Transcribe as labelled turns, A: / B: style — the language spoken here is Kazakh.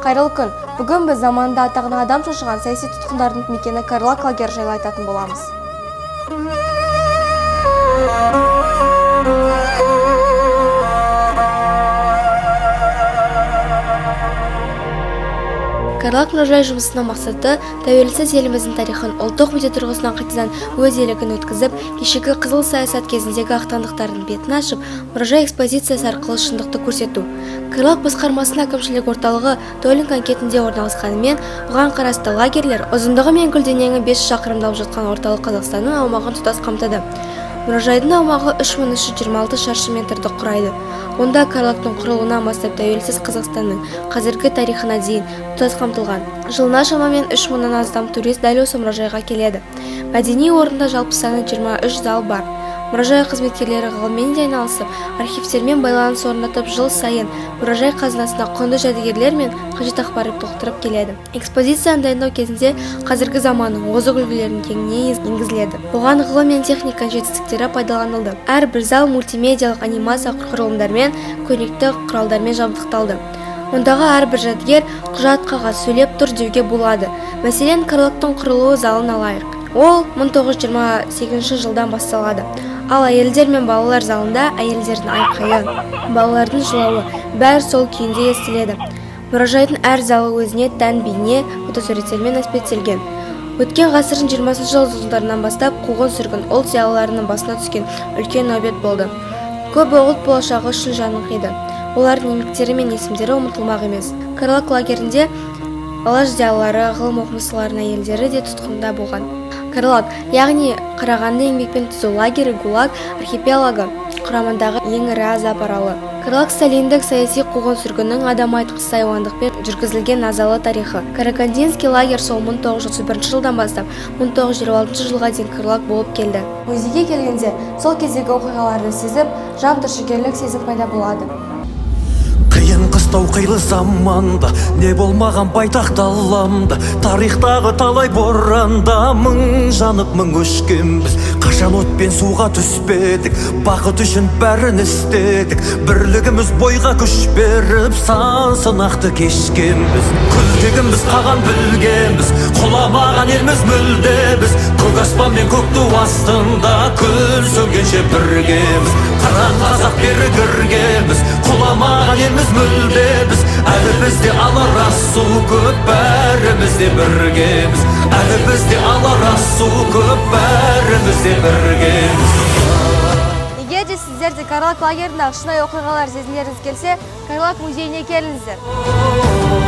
A: Қайырлы күн. Бүгін біз заманында атағына адам шошыған саяси тұтқындардың мекені Карлаг лагері жайлы айтатын боламыз. Карлаг мұражай жұмысының мақсаты тәуелсіз еліміздің тарихын ұлттық мүдде тұрғысынан қайтадан өз елігін өткізіп, кешегі қызыл саясат кезіндегі ақтаңдықтардың бетін ашып, мұражай экспозициясы арқылы шындықты көрсету. Карлаг басқармасының әкімшілік орталығы Толинг кентінде орналасқанымен, оған қарасты лагерлер ұзындығы мен көлденеңі 5 шақырымда жатқан орталық Қазақстанның аумағын тұтас қамтыды. Мұражайдың аумағы 3326 шаршы метрді құрайды. Онда Карлагтың құрылуынан бастап тәуелсіз Қазақстанның қазіргі тарихына дейін тұтас қамтылған. Жылына шамамен 3000-нан астам турист дәл осы мұражайға келеді. Мәдени орында жалпы саны 23 зал бар. Мұражай қызметкерлері ғылыммен де айналысып, архивтермен байланыс орнатып, жыл сайын мұражай қазынасына құнды жәдігерлер мен қажет ақпарат толтырып келеді. Экспозицияны дайындау кезінде қазіргі заманның озық үлгілерін кеңінен енгізіледі. Оған ғылым мен техника жетістіктері пайдаланылды. Әрбір зал мультимедиялық анимация құрылымдармен, көрнекті құралдармен жабдықталды. Ондағы әрбір жәдігер құжат, қағаз сөйлеп тұр деуге болады. Мәселен, Карлагтың құрылуы залын алайық. Ол 1928 жылдан басталады. Ал әйелдер мен балалар залында әйелдердің айқайы, балалардың жылауы бәрі сол күйінде естіледі. Мұражайдың әр залы өзіне тән бейне фотосуреттермен әспеттелген. Өткен ғасырдың 20 жылдарынан бастап қуғын-сүргін ұлт зиялыларының басына түскен үлкен нәубет болды. Көбі ұлт болашағы үшін жанын қиды. Олардың еңбектері мен есімдері ұмытылмақ емес. Карлаг лагерінде алаш зиялылары, ғылым оқымыстыларының әйелдері де тұтқында болған. Карлаг, яғни Қарағанды еңбекпен түзу лагері ГУЛАГ архипелагы құрамындағы ең ірі азап аралы. Карлаг сталиндік саяси қуғын-сүргіннің адам айтқысыз айуандықпен жүргізілген назалы тарихы. Карагандинский лагерь сол 1931 жылдан бастап 1926 жылға дейін Карлаг болып келді. Музейге келгенде сол кездегі оқиғаларды сезіп, жан түршігерлік сезім пайда болады.
B: Қиын қыстау қилы заманда не болмаған байтақ даламда, тарихтағы талай боранда мың жанып мың өшкенбіз. Қашан от пен суға түспедік, бақыт үшін бәрін істедік. Бірлігіміз бойға күш беріп, сан сынақты кешкенбіз. Күлтегіміз қаған білгенбіз, құламаған елміз мүлдеміз. Көк аспан мен көк ту астында күн сөнгенше біргеміз. Қыран қазақ бері кіргенбіз, құламаған елміз мүлдеміз. Әлі бізде алар асу көп, бәрімізде біргеміз. Әлі бізде алар асу көп, бәрімізде біргеміз.
A: Егер де сіздерде Карлаг лагерінде шынайы оқиғалар сезімдеріңіз келсе, Карлаг музейіне келіңіздер.